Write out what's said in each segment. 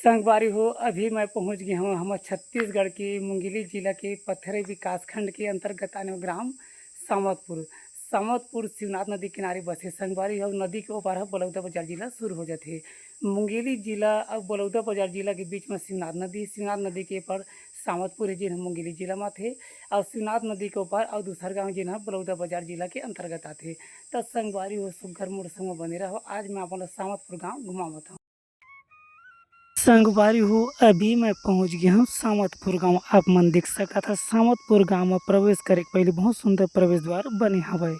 संगवारी हो, अभी मैं पहुंच गया हूँ हम छत्तीसगढ़ के मुंगेली जिला के पथरे विकास खंड के अंतर्गत आने वाले ग्राम सामतपुर। सामतपुर शिवनाथ नदी किनारे बसे संगवारी हो, नदी के ऊपर है बलौदा बाजार जिला शुरू हो जाते। मुंगेली जिला और बलौदा बाजार जिला के बीच में शिवनाथ नदी के ऊपर सामतपुर है जिन मुंगेली जिला में थे, और शिवनाथ नदी के ऊपर और दूसर गाँव जिन बलौदा बाजार जिला के अंतर्गत आते। तो संगवारी हो सुगर मोड़ संग बने रहो। आज मैं अपना सामतपुर गाँव घुमावत हूँ। संगवारी हो, अभी मैं पहुंच गया हूँ सामतपुर गांव। आप मन देख सका था सामतपुर गांव में प्रवेश करे के पहले बहुत सुंदर प्रवेश द्वार बने हवे।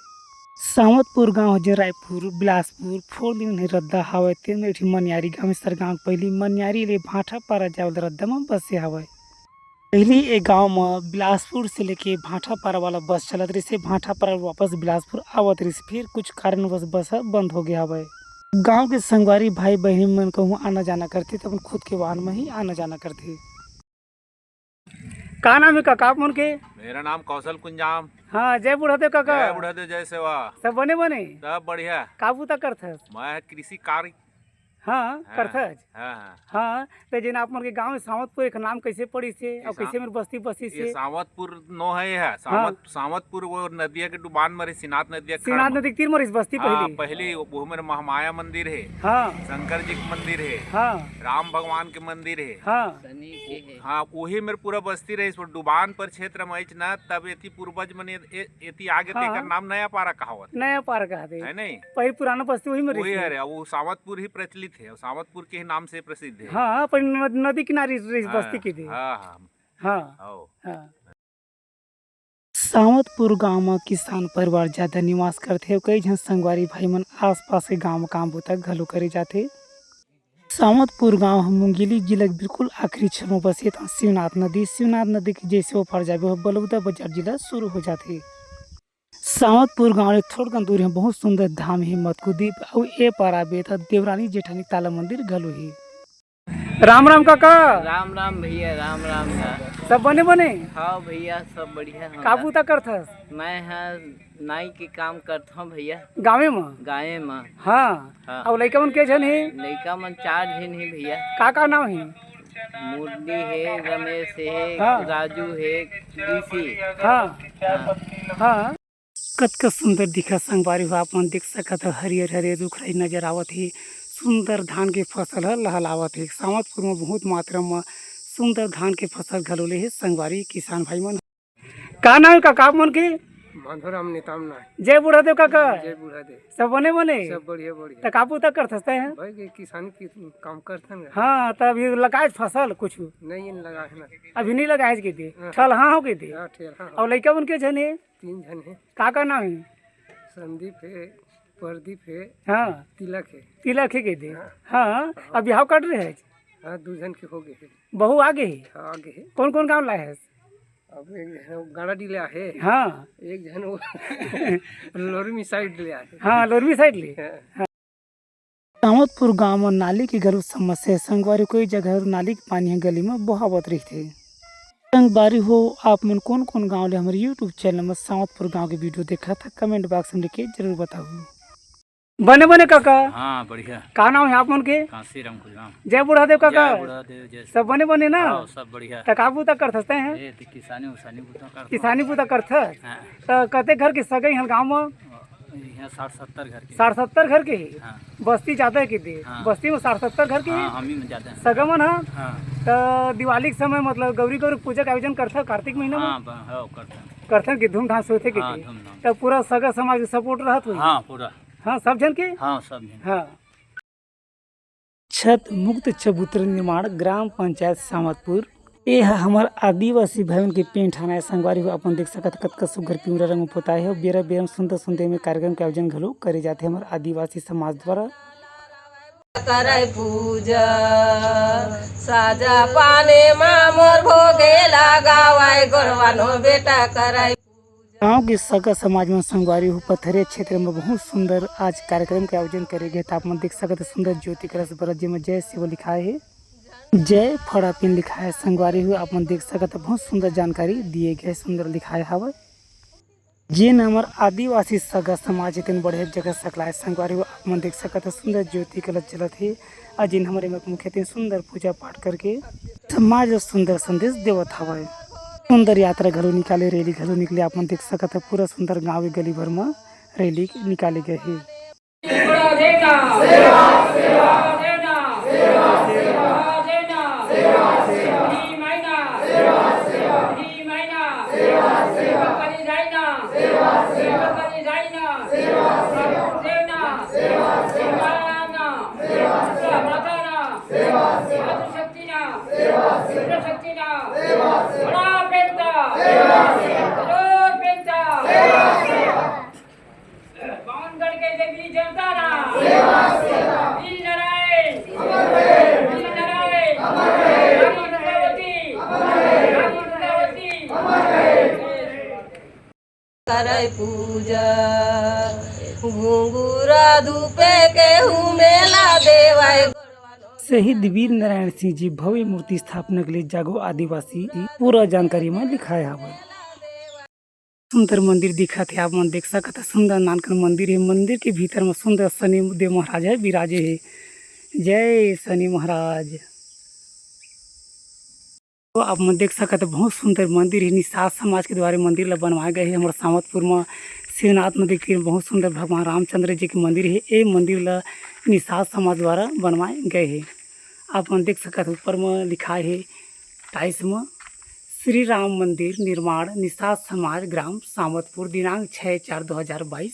सामतपुर गांव जो रायपुर बिलासपुर 4 दिन रद्दा हवे। तेन में मनियारी गाँव सर गाँव पहले मनियारी ले भाटा पारा जावल रद्दा में बसे हवे। पहले ये गाँव में बिलासपुर से लेके भाटा पारा वाला बस चलत रही से भाटा पारा वापस बिलासपुर आवत रही, फिर कुछ कारणवश बस बंद हो गया हवे। गांव के संगवारी भाई बहन मन कहूँ आना जाना करते तो अपन खुद के वाहन में ही आना जाना करते। का नाम है काका आप मन के? मेरा नाम कौशल कुंजाम। हाँ, जय बुढ़ादेव काका। जय बुढ़ादेव, जय सेवा। सब बने सब बढ़िया। काबू तक करथस? मैं कृषि कार्य। हाँ, करथस। हाँ। हाँ, तो जिन आप मन के गांव में सामतपुर एक नाम कैसे पड़ी से और कैसे मेरे बस्ती बसी से? ये सामतपुर नो है सामतपुर वो नदिया के डुबान मरे शिवनाथ नदिया नदी तीर मरी बस्ती पहली वो मेरे महामाया मंदिर है। हाँ, शंकर जी का मंदिर है। हाँ, राम भगवान के मंदिर है। हाँ, वही मेरे पूरा बस्ती रहे। डुबान पर क्षेत्र में न तब एती पूर्वज मने एती आगे तेकर नाम नया पारा कहावत। नया पारा कहते है नहीं, पहले पुराना बस्ती वही में वही है। वो सामतपुर ही प्रचलित है, सामतपुर के नाम से प्रसिद्ध है। हाँ, पर नदी किनारे बस्ती की थी। हाँ। सामतपुर गांव में किसान परिवार ज्यादा निवास करते। कई जन संगवारी भाई मन आसपास के गांव में काम बुता घलो करे जाते। सामतपुर गांव मुंगेली जिला के बिल्कुल आखिरी क्षण में बसे शिवनाथ नदी के जैसे ऊपर जाबे बलौदा बाजार जिला शुरू हो जाते। सामतपुर गाँव थोड़ा दूरी में बहुत सुंदर धाम है मतकुदीप और ए पार आबे तो देवरानी जेठानी ताला मंदिर घलो है। राम राम काका। राम राम भैया, राम राम। सब बने? हाँ भैया, सब बढ़िया। काबू तक करथस? मैं नाई के काम करता हूँ भैया, गाँव में। हाँ। और लड़का मन के जन है? लड़का मन 4 जन है भैया। का नाम है? मुरली है, रमेश है, हाँ। राजू है, डीसी। हाँ। कतका सुंदर दिखा संगवारी हो, आप मन देख सकत हो हरियर रुख नजर आवत है। सुंदर धान के फसल है लहलावत है। सामतपुर में बहुत मात्रा में सुंदर धान के फसल घलोले है संगवारी किसान भाई मन। का नाम काका आप मन के? माधोराम नेताम ना। जय बुढ़ादेव काका। जय बुढ़ादेव। सब बने? सब बढ़िया। तो काबू तक करते हैं भाई के किसान की काम करते हैं। हाँ, तो अभी लगाए फसल कुछ नहीं लगा है ना, अभी नहीं लगाए के थे ठल। हाँ, हो गए थे। और लड़का मन के जन है? 3 जन है। का नाम है? संदीप है, प्रदीप है, हाँ, तिलक है के थे। हाँ, अब बिहाव कर रहे हैं। हाँ, 2 जन के हो गए है। बहु आगे है? हाँ, आगे है। कौन गाँव लाए है? अब एक जन गाड़ा डिला है। हाँ। एक जन वो लोरमी साइड ले आए। हाँ, लोरमी साइड ले। सामतपुर गाँव में नाली की घरों समस्या। संगवारी कोई जगह नाली के पानी गली में बहावत रही थे। संगवारी हो, आप मन कौन गाँव ले हमारे यूट्यूब चैनल में सामतपुर गाँव के वीडियो देखा था, कमेंट बॉक्स में लिखे जरूर बताओ। बने काका। हाँ बढ़िया। का नाम है आप मन के? कांसीराम कुलगाम। जय बुढ़ादेव काका। जय बुढ़ादेव, जय सब बने ना? हाँ, सब बढ़िया। तो काबू तक करते हैं? किसानी पुता करते। तो कते घर के सगे यहाँ गाँव में? 60-70 घर के। 60-70 घर के ही। हाँ। बस्ती जाता है कितने? हाँ। बस्ती में 60-70 घर के ही। हम ही में जाते हैं सगमन। हाँ। तो दिवाली के समय मतलब गौरी पूजा का आयोजन करते कार्तिक महीने में? करते कि धूमधाम से होते कितने? तो पूरा सगा समाज सपोर्ट रहत हुई? हाँ, पूरा। हाँ, सब जन के? हाँ, सब जन। हाँ। छत मुक्त चबूतरा निर्माण ग्राम पंचायत सामतपुर। ये है हमार आदिवासी भाई के पेंट है संगवारी हो, अपन देख सकत कतका सुघर पिवरा रंग पोताए है। बेरा सुंदर में कार्यक्रम के आयोजन घलो करे जाते हमारे आदिवासी समाज द्वारा। करे पूजा साजा पाने मामोर भोगे लगावाय गोरवानो बेटा करे। गाँव के सगा समाज में संगवारी हो पथरे क्षेत्र में बहुत सुंदर आज कार्यक्रम के आयोजन करे गए। आप मन देख सकते सुंदर ज्योति कलश बरत में जय शिव लिखा है, जय फड़ापिन लिखा है। संगवारी हो, आप मन देख सकते बहुत सुंदर जानकारी दिए गए, सुंदर लिखा है हवा। जेन हमार आदिवासी सगा समाज तेन बढ़िया जगह सकलाय संगवारी आप मन देख सकत हो सुंदर ज्योति कलश जलत है और जिन हमारे मुख्य तीन सुंदर पूजा पाठ करके समाज और सुंदर संदेश देवत हवाए। सुंदर यात्रा घलो निकाले रैली घलो निकले आप मन देख सकत हो पूरा सुंदर गाँव गली भर में रैली निकाले गए है। करे पूजा घुंगुरा धूपे के मेला देवाय। शहीद वीर नारायण सिंह जी भव्य मूर्ति स्थापना के लिए जागो आदिवासी पूरा जानकारी में लिखाया हुआ है। सुंदर मंदिर दिखा थे आप मन देख सकते सुंदर नानकन मंदिर है। मंदिर के भीतर में सुंदर शनि देव महाराज है विराजे है। जय शनि महाराज। तो आप मन देख सकते बहुत सुंदर मंदिर है। निषाद समाज के द्वारा मंदिर ला बनवाए गए है। हमारे सामतपुर में शिवनाथ नदी के बहुत सुंदर भगवान रामचंद्र जी के मंदिर है। ये मंदिर ला निषाद समाज द्वारा बनवाए गए है। आप मन देख सकते ऊपर में लिखा है टाइल्स में श्री राम मंदिर निर्माण निषाद समाज ग्राम सामतपुर दिनांक 6/4/2022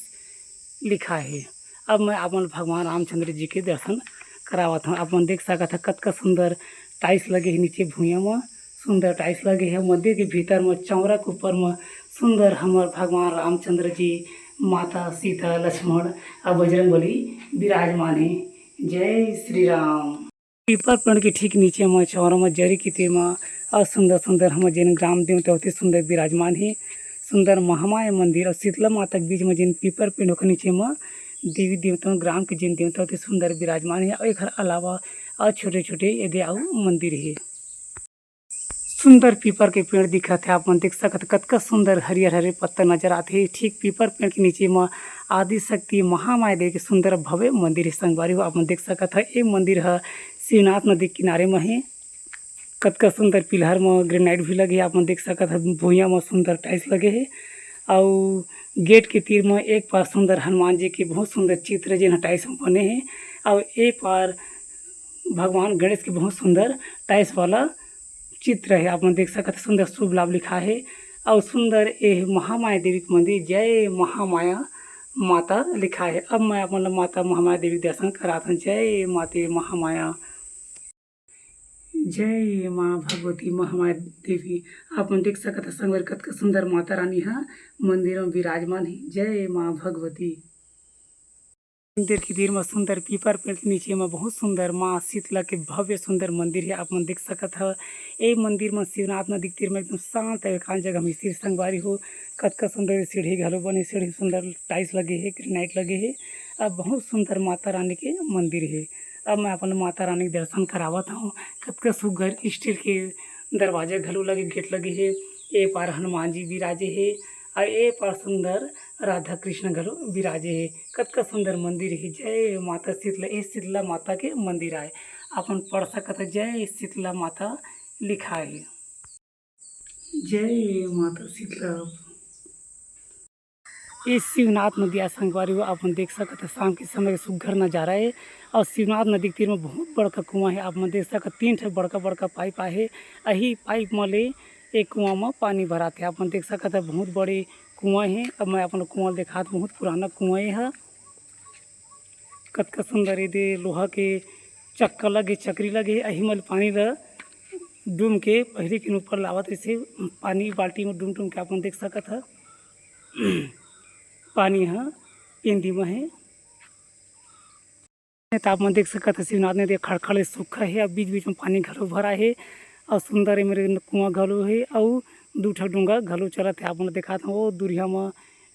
लिखा है। अब मैं आप भगवान रामचंद्र जी के दर्शन करावत हूँ। आप देख सकते कतका सुंदर टाइल्स लगे है। नीचे भूया में सुंदर टाइल्स लगे है। मंदिर के भीतर में चौरा के ऊपर में सुंदर हमार भगवान रामचंद्र जी माता सीता लक्ष्मण और बजरंगबली विराजमान है। जय श्री राम। पीपर पेड़ के ठीक नीचे में चौरा में जरी की तीर में और सुंदर सुंदर हम जिन ग्राम देवता होते सुंदर विराजमान है। सुंदर महामाया मंदिर और शीतला माता के बीच में जिन पीपर पेड़ों के नीचे में देवी देवता ग्राम के जिन देवता होते सुंदर विराजमान है। और एक अलावा और छोटे छोटे यदि आऊ मंदिर है। सुंदर पीपर के पेड़ दिखा थे। आप मन देख सकते कतका सुंदर हरियर हरे पत्ता नजर आते हैं। ठीक पीपर पेड़ के नीचे में आदि शक्ति महामाया देवी के सुंदर भव्य मंदिर है। संगवारी हो आप मन देख सकते ये मंदिर है शिवनाथ नदी किनारे में है। कतका सुंदर पिलर में ग्रेनाइट भी लगे। आप मन देख सकते भूया में सुंदर टाइल्स लगे है। और गेट के तीर में एक पार सुंदर हनुमान जी के बहुत सुंदर चित्र जिन टाइल्स में बने हैं। और एक पार भगवान गणेश के बहुत सुंदर टाइल्स वाला चित्र है। आप मन देख सकते सुंदर शुभ लाभ लिखा है। और सुंदर ये महामाया देवी के मंदिर जय महामाया माता लिखा है। अब मैं आप माता महामाया देवी दर्शन कराता हूँ। जय माते महामाया। जय माँ भगवती महामाया देवी। आप मन देख सकते संगवर कतका सुंदर माता रानी है मंदिर में विराजमान है। जय माँ भगवती। मंदिर की तीर में सुंदर पीपर पेड़ के नीचे में बहुत सुंदर माँ शीतला के भव्य सुंदर मंदिर है। आप मन देख सकते हो ये मंदिर में शिवनाथ नदी के तीर में एकदम शांत एकांत जगह में स्थिर संगवारी हो। कतका सुंदर सीढ़ी घलो बने सीढ़ी सुंदर टाइल्स लगे है ग्रेनाइट लगे है। अब बहुत सुंदर माता रानी के मंदिर है। अब मैं अपन माता रानी के दर्शन करावत हूँ। कतका सुघर स्टील के दरवाजे घलो लगे गेट लगे है। ए पार हनुमान जी विराजे है और ए पार सुंदर राधा कृष्ण घलो विराजे है। कतका सुंदर मंदिर है। जय माता शीतला। ये शीतला माता के मंदिर आए। अपन पढ़ सकते जय शीतला माता लिखा है। जय माता शीतला। ये शिवनाथ नदी संगवारी हो आप देख सकते शाम के समय सुघर नजारा है। और शिवनाथ नदी के तीर में बहुत बड़का कुआं है। आप देख सकते 3 ठे बड़का बड़का पाइप आए है। यही पाइप में ले एक कुआं में पानी भराते। आप देख सकते बहुत बड़े कुआं है। अब मैं अपन कुआं देखा बहुत पुराना कुआं है। कतका सुंदर ये लोहा के चक्का लगे चक्री लगे यही में पानी ला डूम के पहले के ऊपर लावत ऐसे पानी बाल्टी में डूम डूम के आप देख सकते पानी है पिंदी में है। आप मन देख सकते शिवनाथ नदी खड़खड़ सूखा है। अब बीच बीच में पानी घलो भरा है। और सुंदर मेरे कुआं घलो है। और 2 ठा डोंगा घलो चलत है। आप देखा था वो दूरिया में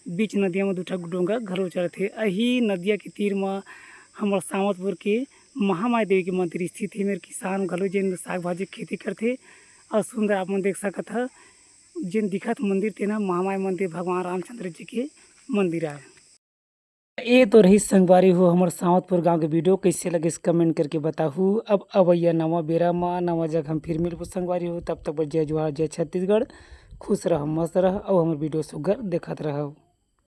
बीच नदिया में 2 ठा डोंगा घलो चलत है। यही नदिया के तीर में हमारे सामतपुर के महामाया देवी के मंदिर स्थित है। मेरे किसान घलो जिन साग भाजी खेती करते और सुंदर आप देख सकते जिन दिखत मंदिर तेना महामाया मंदिर भगवान रामचंद्र जी के मंदिर आए। ये तो रही संगवारी हो हमारे सावतपुर गांव के वीडियो, कैसे लगे इस कमेंट करके बताहू। अब अवैया नवा बेरा में नवा जगह हम फिर मिलबो संगवारी हो, तब तक जय जोहार जय छत्तीसगढ़। खुश रह मस्त रह और हमारे वीडियो सुगर देखत रहो।